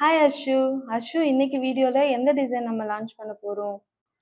Hi Ashu. Ashu, இன்னைக்கு வீடியோல எந்த டிசைன் நம்ம லான்ச் பண்ண போறோம்?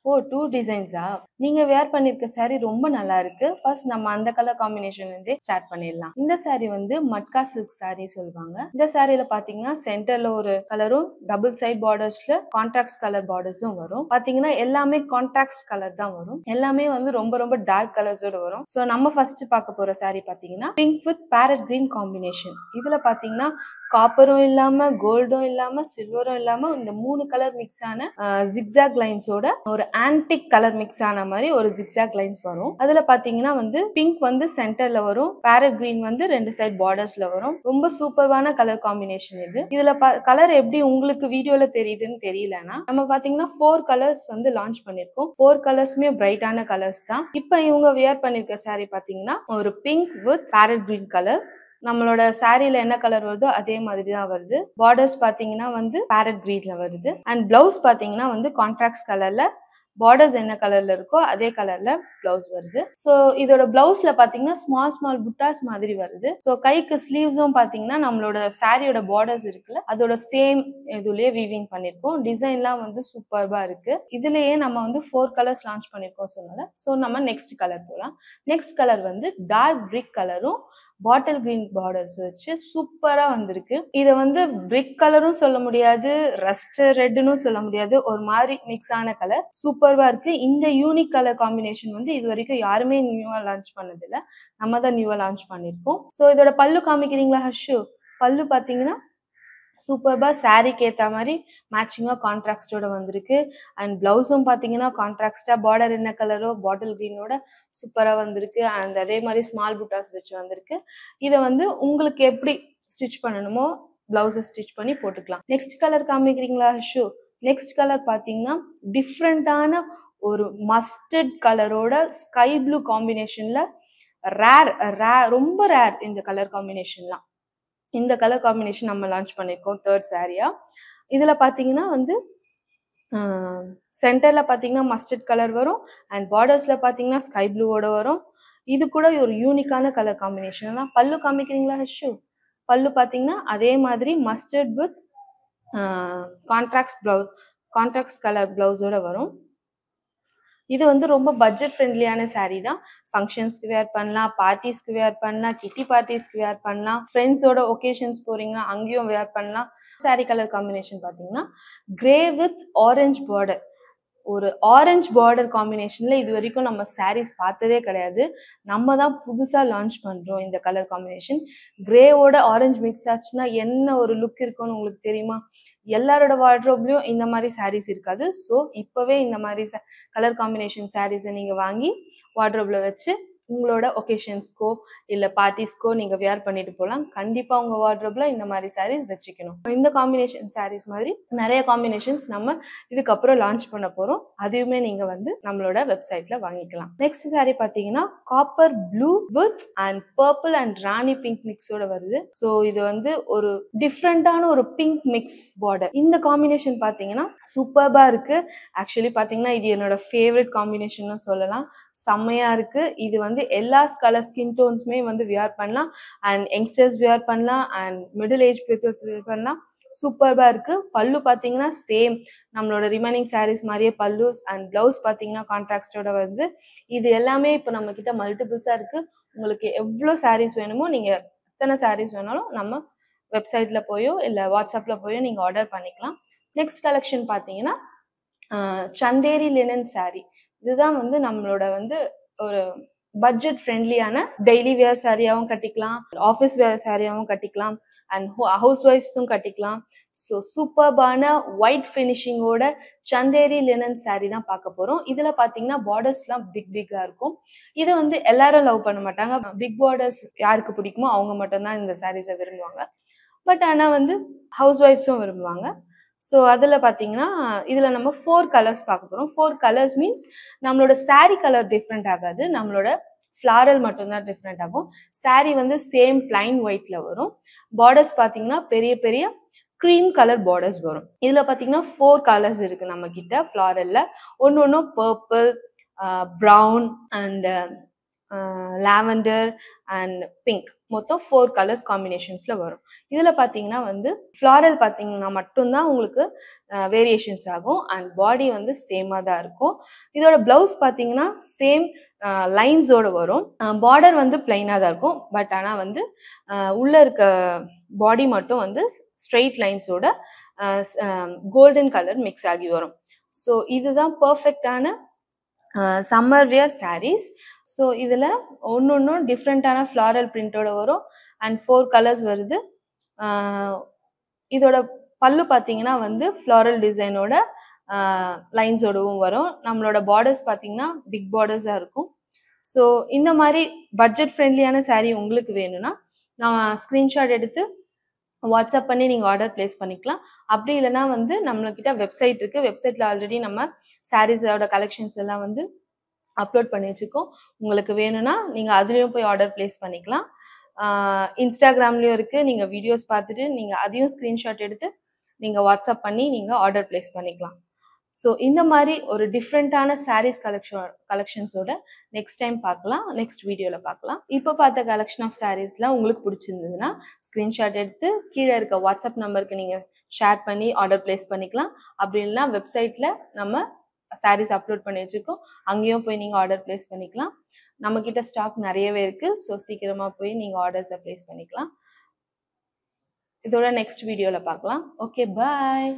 ஓ, 2 டிசைன்ஸா? நீங்க வேர் பண்ணிருக்க saree ரொம்ப நல்லா இருக்கு. ஃபர்ஸ்ட் நம்ம அந்த கலர் காம்பினேஷன்ல இருந்தே ஸ்டார்ட் பண்ணிடலாம். இந்த saree வந்து மட்கா சில்க் saree சொல்லுவாங்க. இந்த சாரியில பாத்தீங்கன்னா சென்டர்ல ஒரு கலரும் டபுள் சைட் பார்டர்ஸ்ல கான்ட்ராஸ்ட் கலர் பார்டர்ஸும் வரும். பாத்தீங்கன்னா எல்லாமே கான்ட்ராஸ்ட் கலர் தான் வரும். எல்லாமே வந்து ரொம்ப ரொம்ப டார்க் கலர்ஸோட வரும். ஸோ நம்ம ஃபர்ஸ்ட் பார்க்க போற saree பாத்தீங்கன்னா pink with farad green combination. இதுல பாத்தீங்கன்னா காப்பரும் இல்லாம கோல்டும் இல்லாம சில்வரும் இல்லாம இந்த 3 கலர் மிக்ஸ் ஆன ஜிக்ஸாக் லைன்ஸோட ஒரு ஆன்டிக் கலர் மிக்ஸ் ஆன மாதிரி ஒரு ஜிக்ஸாக் லைன்ஸ் வரும். அதுல பாத்தீங்கன்னா வந்து பிங்க் வந்து சென்டர்ல வரும், பேரட் கிரீன் வந்து 2 சைட் பார்டர்ஸ்ல வரும். ரொம்ப சூப்பர்வான கலர் காம்பினேஷன் இது. இதுல கலர் எப்படி உங்களுக்கு வீடியோல தெரியுதுன்னு தெரியலனா நம்ம பாத்தீங்கன்னா 4 கலர்ஸ் வந்து லான்ச் பண்ணிருக்கோம். 4 கலர்ஸ்மே பிரைட்டான கலர்ஸ் தான். இப்போ இவங்க வியர் பண்ணிருக்க saree பாத்தீங்கன்னா ஒரு pink with farad green colour. நம்மளோட சாரியில என்ன கலர் வருதோ அதே மாதிரி தான் வருது. பார்டர்ஸ் பாத்தீங்கன்னா வந்து பேரட் கிரீன்ல வருது. அண்ட் பிளவுஸ் பாத்தீங்கன்னா வந்து கான்ட்ராஸ்ட் கலர்ல, பார்டர்ஸ் என்ன கலர்ல இருக்கோ அதே கலர்ல பிளவுஸ் வருது. ஸோ இதோட பிளவுஸ்ல பாத்தீங்கன்னா ஸ்மால் ஸ்மால் புட்டாஸ் மாதிரி வருது. ஸோ கைக்கு ஸ்லீவ்ஸும் பாத்தீங்கன்னா நம்மளோட சாரியோட பார்டர்ஸ் இருக்குல்ல அதோட சேம் இதுலயே வீவிங் பண்ணிருக்கோம். டிசைன்லாம் வந்து சூப்பர்பா இருக்கு. இதுலயே நம்ம வந்து 4 கலர்ஸ் லான்ச் பண்ணிருக்கோம் சொன்னால. ஸோ நம்ம நெக்ஸ்ட் கலர் போலாம். நெக்ஸ்ட் கலர் வந்து டார்க் பிரிக் கலரும் பாட்டில் கிரீன் பார்டர்ஸ் வச்சு சூப்பரா வந்திருக்கு. இதை வந்து பிரிக் கலரும் சொல்ல முடியாது, ரஸ்ட் ரெட்னு சொல்ல முடியாது, ஒரு மாதிரி மிக்ஸ் ஆன கலர் சூப்பர்வா இருக்கு. இந்த யூனிக் கலர் காம்பினேஷன் வந்து இது வரைக்கும் யாருமே நியூவா லான்ச் பண்ணதில்லை. நம்ம தான் நியூவா லான்ச் பண்ணிருக்கோம். ஸோ இதோட பல்லு காமிக்கிறீங்களா ஹர்ஷு? பல்லு பாத்தீங்கன்னா சூப்பர்பா சாரிக்கு ஏற்ற மாதிரி மேட்சிங்காக கான்ட்ராக்டோட வந்திருக்கு. அண்ட் பிளவுஸும் பார்த்தீங்கன்னா கான்ட்ராக்டா பார்டர் என்ன கலரோ பாட்டில் கிரீனோட சூப்பராக வந்திருக்கு. அண்ட் அதே மாதிரி ஸ்மால் புட்டாஸ் வச்சு வந்திருக்கு. இதை வந்து உங்களுக்கு எப்படி ஸ்டிச் பண்ணணுமோ பிளவுஸை ஸ்டிச் பண்ணி போட்டுக்கலாம். நெக்ஸ்ட் கலர் காமிக்கிறீங்களா ஷூ? நெக்ஸ்ட் கலர் பார்த்தீங்கன்னா டிஃப்ரெண்டான ஒரு மஸ்டர்ட் கலரோட ஸ்கை ப்ளூ காம்பினேஷன்ல ரொம்ப ரேர் இந்த கலர் காம்பினேஷன்லாம். இந்த கலர் காம்பினேஷன் நம்ம லான்ச் பண்ணியிருக்கோம் தேர்ட் சாரியா. இதுல பாத்தீங்கன்னா வந்து சென்டர்ல பாத்தீங்கன்னா மஸ்டர்ட் கலர் வரும் அண்ட் பார்டர்ஸ்ல பாத்தீங்கன்னா ஸ்கை ப்ளூவோட வரும். இது கூட ஒரு யூனிக்கான கலர் காம்பினேஷன் தான். பல்லு காமிக்கிறீங்களா ஹர்ஷு? பல்லு பாத்தீங்கன்னா அதே மாதிரி மஸ்டர்ட் வித் கான்ட்ராக்ட் கலர் பிளவுஸோட வரும். இது வந்து ரொம்ப பட்ஜெட் ஃப்ரெண்ட்லியான சாரீ தான். ஃபங்க்ஷன்ஸ்க்கு வேர் பண்ணலாம், பார்ட்டிஸ்க்கு வேர் பண்ணலாம், கிட்டி பார்ட்டிஸ்க்கு வேர் பண்ணலாம், ஃப்ரெண்ட்ஸோட ஒகேஷன்ஸ் போறீங்க அங்கேயும் வேர் பண்ணலாம். சாரீ கலர் காம்பினேஷன் பார்த்தீங்கன்னா கிரே வித் ஆரஞ்ச் பார்டர். ஒரு ஆரஞ்ச் பார்டர் காம்பினேஷன்ல இது வரைக்கும் நம்ம சாரீஸ் பார்த்ததே கிடையாது. நம்ம தான் புதுசா லான்ச் பண்றோம் இந்த கலர் காம்பினேஷன். கிரேவோட ஆரஞ்சு மிக்ஸ் ஆச்சுன்னா என்ன ஒரு லுக் இருக்கும்னு உங்களுக்கு தெரியுமா? எல்லாரோட வார்ட்ரோப்லயும் இந்த மாதிரி சாரீஸ் இருக்காது. ஸோ இப்பவே இந்த மாதிரி கலர் காம்பினேஷன் சாரீஸை நீங்க வாங்கி வார்ட்ரோப்ல வச்சு உங்களோட ஒகேஷன்ஸ்க்கோ இல்லை பார்ட்டிஸ்க்கோ நீங்கள் வியர் பண்ணிட்டு போகலாம். கண்டிப்பாக உங்கள் வார்ட்ரோப்ல இந்த மாதிரி சாரீஸ் வச்சுக்கணும். இந்த காம்பினேஷன் சாரீஸ் மாதிரி நிறைய காம்பினேஷன்ஸ் நம்ம இதுக்கப்புறம் லான்ச் பண்ண போகிறோம். அதையுமே நீங்கள் வந்து நம்மளோட வெப்சைட்ல வாங்கிக்கலாம். நெக்ஸ்ட் சாரீ பார்த்தீங்கன்னா copper blue with and purple and Rani pink மிக்ஸோட வருது. ஸோ இது வந்து ஒரு டிஃப்ரெண்டான ஒரு பிங்க் மிக்ஸ் பார்டர். இந்த காம்பினேஷன் பார்த்தீங்கன்னா சூப்பர்பா இருக்கு. ஆக்சுவலி பார்த்தீங்கன்னா இது என்னோட ஃபேவரட் காம்பினேஷன் சொல்லலாம். செம்மையா இருக்கு. இது வந்து எல்லா கலர் ஸ்கின் டோன்ஸுமே வந்து வியர் பண்ணலாம். அண்ட் யங்ஸ்டர்ஸ் வியர் பண்ணலாம் and middle age peoples wear பண்ணலாம். சூப்பர்பா இருக்கு. பல்லு பார்த்தீங்கன்னா சேம் நம்மளோட ரிமைனிங் சாரீஸ் மாதிரியே பல்லுஸ் அண்ட் பிளவுஸ் பார்த்தீங்கன்னா கான்ட்ராக்டோட வருது. இது எல்லாமே இப்போ நம்ம கிட்ட மல்டிபிள்ஸா இருக்கு. உங்களுக்கு எவ்வளோ சாரீஸ் வேணுமோ நீங்க எத்தனை சாரீஸ் வேணாலும் நம்ம வெப்சைட்ல போயோ இல்லை வாட்ஸ்அப்ல போயோ நீங்க ஆர்டர் பண்ணிக்கலாம். நெக்ஸ்ட் கலெக்ஷன் பார்த்தீங்கன்னா சந்தேரி லினன் சாரீ. இதுதான் வந்து நம்மளோட வந்து ஒரு பட்ஜெட் ஃப்ரெண்ட்லியான டெய்லி வேர் சாரியாவும் கட்டிக்கலாம், ஆஃபீஸ் வேர் சாரியாவும் கட்டிக்கலாம் அண்ட் ஹவுஸ் ஒய்ஃப்ஸும் கட்டிக்கலாம். ஸோ சூப்பர்பான ஒயிட் ஃபினிஷிங்கோட சந்தேரி லினன் சாரீ தான் பார்க்க போகிறோம். இதில் பார்த்தீங்கன்னா பார்டர்ஸ்லாம் பிக்காக இருக்கும். இதை வந்து எல்லாரும் லவ் பண்ண மாட்டாங்க. பிக் பார்டர்ஸ் யாருக்கு பிடிக்குமோ அவங்க மட்டும்தான் இந்த சாரீஸை விரும்புவாங்க. பட் ஆனால் வந்து ஹவுஸ் ஒய்ஃப்ஸும் விரும்புவாங்க. ஸோ அதில் பார்த்தீங்கன்னா இதில் நம்ம 4 கலர்ஸ் பார்க்க போகிறோம். 4 கலர்ஸ் மீன்ஸ் நம்மளோட சாரீ கலர் டிஃப்ரெண்ட் ஆகாது, நம்மளோட ஃப்ளாரல் மட்டும்தான் டிஃப்ரெண்ட் ஆகும். சாரீ வந்து சேம் பிளைன் ஒயிட்ல வரும். பார்டர்ஸ் பார்த்தீங்கன்னா பெரிய பெரிய க்ரீம் கலர் பார்டர்ஸ் வரும். இதில் பார்த்தீங்கன்னா 4 கலர்ஸ் இருக்குது நம்ம கிட்ட ஃப்ளாரல்ல. ஒன்று purple, brown and lavender and pink. மொத்தம் 4 கலர்ஸ் காம்பினேஷன்ஸ்ல வரும். இதுல பாத்தீங்கன்னா வந்து ஃப்ளாரல் பாத்தீங்கன்னா மட்டும்தான் உங்களுக்கு வேரியேஷன்ஸ் ஆகும் அண்ட் பாடி வந்து சேமா தான் இருக்கும். இதோட பிளவுஸ் பாத்தீங்கன்னா சேம் லைன்ஸோட வரும். பார்டர் வந்து பிளைனா தான் இருக்கும். பட் ஆனா வந்து உள்ள இருக்க பாடி மட்டும் வந்து ஸ்ட்ரெயிட் லைன்ஸோட கோல்டன் கலர் மிக்ஸ் ஆகி வரும். ஸோ இதுதான் பர்ஃபெக்டான சம்மர் வியர் சாரீஸ். ஸோ இதில் ஒன்றும் டிஃப்ரெண்ட்டான ஃப்ளாரல் பிரிண்டோட வரும் அண்ட் 4 கலர்ஸ் வருது. இதோட பல்லு பார்த்தீங்கன்னா வந்து ஃப்ளாரல் டிசைனோட லைன்ஸோடவும் வரும். நம்மளோட பார்டர்ஸ் பார்த்தீங்கன்னா பிக் பார்டர்ஸாக இருக்கும். ஸோ இந்த மாதிரி பட்ஜெட் ஃப்ரெண்ட்லியான சாரீ உங்களுக்கு வேணும்னா நான் ஸ்க்ரீன்ஷாட் எடுத்து வாட்ஸ்அப் பண்ணி நீங்கள் ஆர்டர் பிளேஸ் பண்ணிக்கலாம். அப்படி இல்லைனா வந்து நம்மக்கிட்ட வெப்சைட் இருக்குது. வெப்சைட்டில் ஆல்ரெடி நம்ம சாரீஸோட கலெக்ஷன்ஸ் எல்லாம் வந்து அப்லோட் பண்ணி வச்சுருக்கோம். உங்களுக்கு வேணும்னா நீங்கள் அதுலேயும் போய் ஆர்டர் பிளேஸ் பண்ணிக்கலாம். இன்ஸ்டாகிராம்லேயும் இருக்குது. நீங்கள் வீடியோஸ் பார்த்துட்டு நீங்கள் அதையும் ஸ்க்ரீன்ஷாட் எடுத்து நீங்கள் வாட்ஸ்அப் பண்ணி நீங்கள் ஆர்டர் பிளேஸ் பண்ணிக்கலாம். ஸோ இந்த மாதிரி ஒரு டிஃப்ரெண்ட்டான சாரீஸ் கலெக்ஷன்ஸோட நெக்ஸ்ட் டைம் பார்க்கலாம், நெக்ஸ்ட் வீடியோவில் பார்க்கலாம். இப்போ பார்த்த கலெக்ஷன் ஆஃப் சாரீஸ்லாம் உங்களுக்கு பிடிச்சிருந்ததுன்னா ஸ்க்ரீன்ஷாட் எடுத்து கீழே இருக்க வாட்ஸ்அப் நம்பருக்கு நீங்கள் ஷேர் பண்ணி ஆர்டர் பிளேஸ் பண்ணிக்கலாம். அப்படி இல்லைனா வெப்சைட்டில் நம்ம சாரீஸ் அப்லோட் பண்ணி வச்சுருக்கோம், அங்கேயும் போய் நீங்கள் ஆர்டர் பிளேஸ் பண்ணிக்கலாம். நம்மக்கிட்ட ஸ்டாக் நிறையவே இருக்குது. ஸோ சீக்கிரமாக போய் நீங்கள் ஆர்டர்ஸை பிளேஸ் பண்ணிக்கலாம். இதோட நெக்ஸ்ட் வீடியோவில் பார்க்கலாம். ஓகே, பாய்.